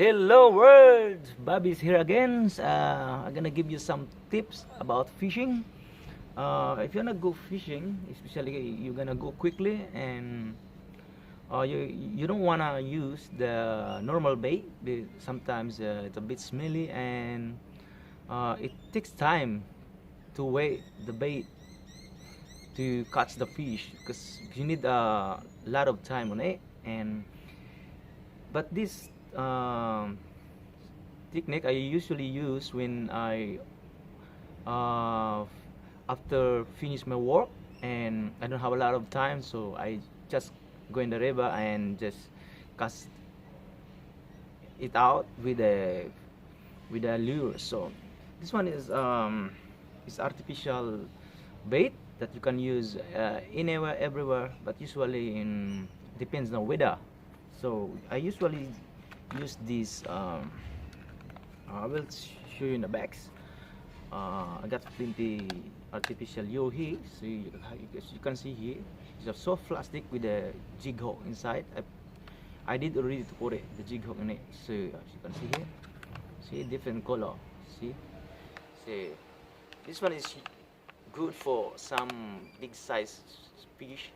Hello world, Bobby's here again. I'm gonna give you some tips about fishing. If you're gonna go fishing, especially you're gonna go quickly, and you don't wanna use the normal bait. Sometimes it's a bit smelly, and it takes time to wait the bait to catch the fish because you need a lot of time on it. And but this technique I usually use when I uh, after finish my work and I don't have a lot of time, so I just go in the river and just cast it out with a lure. So this one is artificial bait that you can use anywhere, everywhere, but usually in depends on the weather. So I usually use this. I will show you in the backs. I got plenty artificial lure here. So you can see here, it's a soft plastic with a jig hook inside. I did already to put the jig hook in it. So as you can see here, see different color. See, this one is good for some big size fish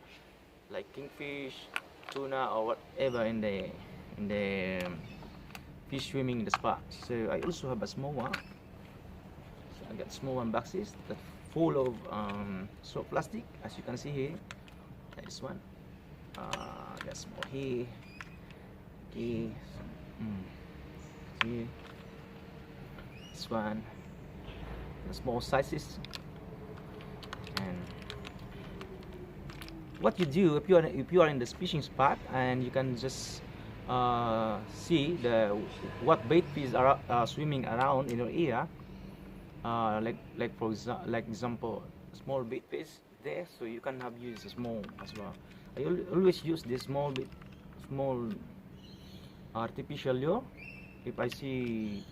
like kingfish, tuna, or whatever in the fish swimming in the spot. So I also have a small one. So I got small one boxes that full of soft plastic, as you can see here. This one. Got small here. Okay. See this one. The small sizes. And what you do if you are in the fishing spot and you can just see what bait fish are swimming around in your area, like example small bait fish there, so you can have use small as well. I always use this small artificial lure if I see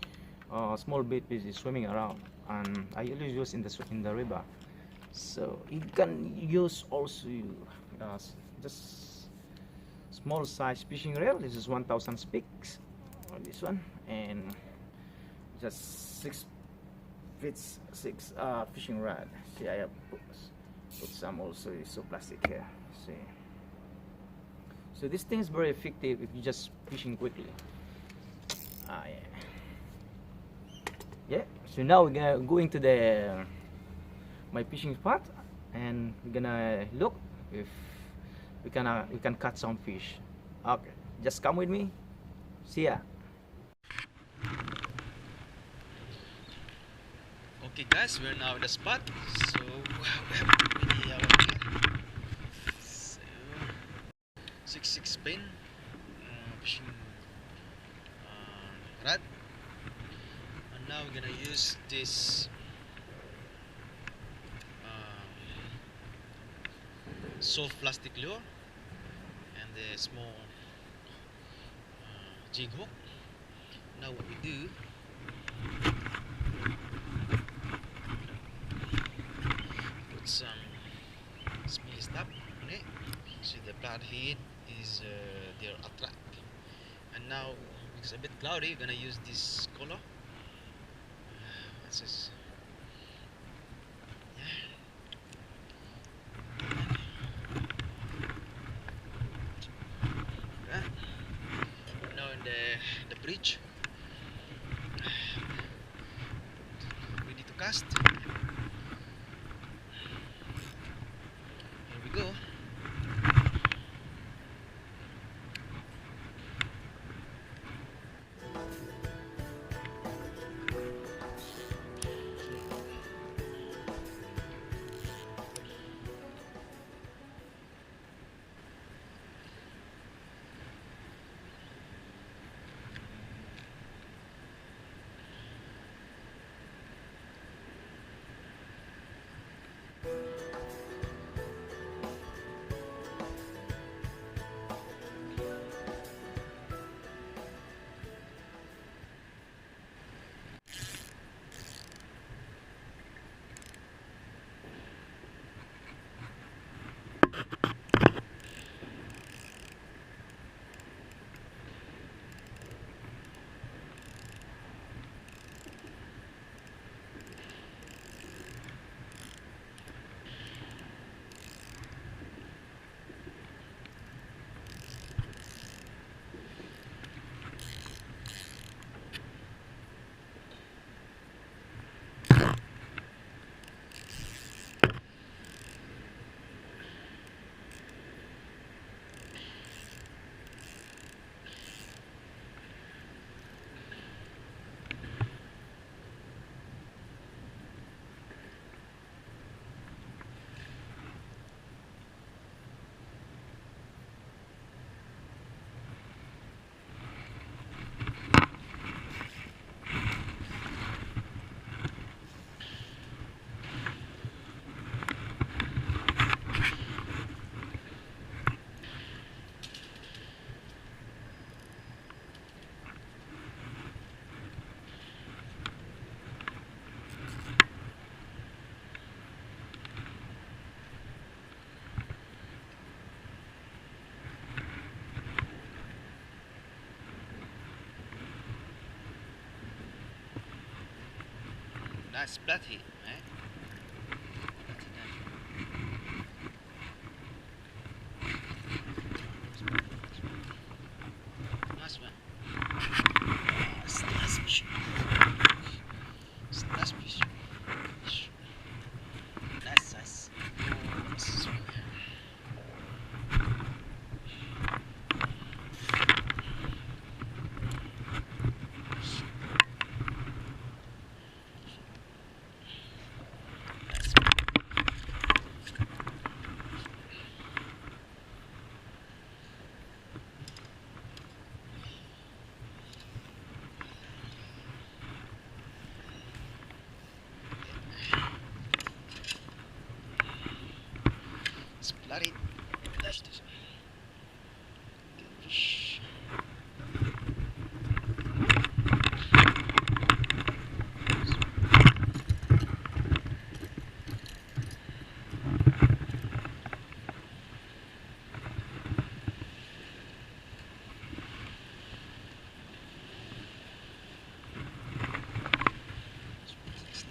small bait fish is swimming around, and I always use in the river. So you can use also just small size fishing reel. This is 1000 speaks on this one, and just 6 feet 6 fishing rod. See, I have put some also so plastic here. See, so this thing is very effective if you just fishing quickly. Yeah. So now we're gonna go into my fishing spot, and we're gonna look if we can catch some fish. Okay, just come with me. See ya. Okay guys, we're now at the spot. So we have many here. So 6 pin fishing rod, and now we're gonna use this soft plastic lure and the small jig hook. Now what we do, put some smelly stuff on it. See, the flathead is their attract. And now it's a bit cloudy, we're gonna use this color. What's this? Now in the bridge, ready to cast. Here we go. Nice flathead, eh? Nice one. Nice fish. Nice fish. Nice, nice. This one here. Nice. Splat it. That's this one. Good fish.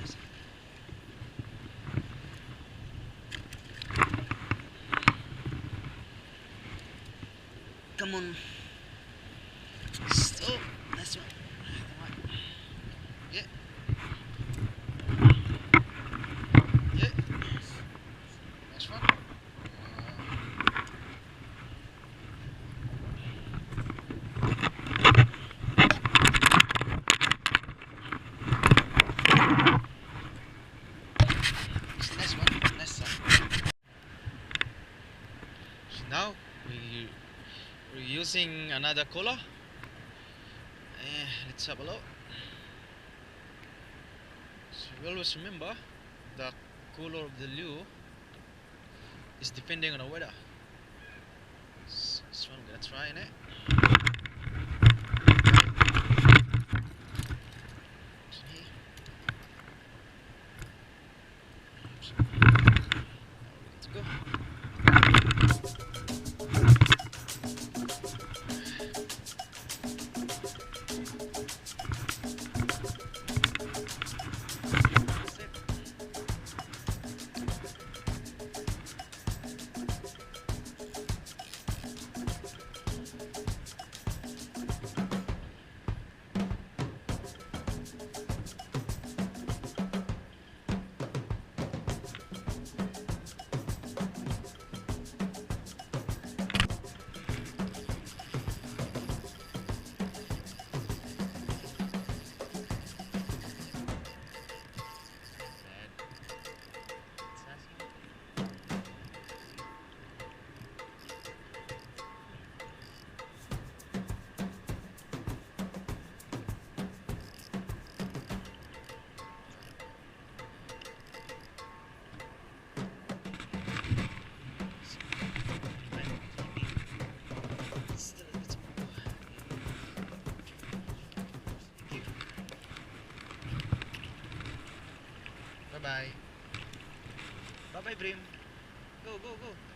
Nice. Come on. Stop. Nice one. Come on. Yeah. Yeah. Nice one. Nice one. Nice one. So now we're using another color. Let's have a look. So you always remember the color of the lure is depending on the weather. This one we're gonna try in it. Let's go. Bye bye. Bye bye, Brim. Go, go, go.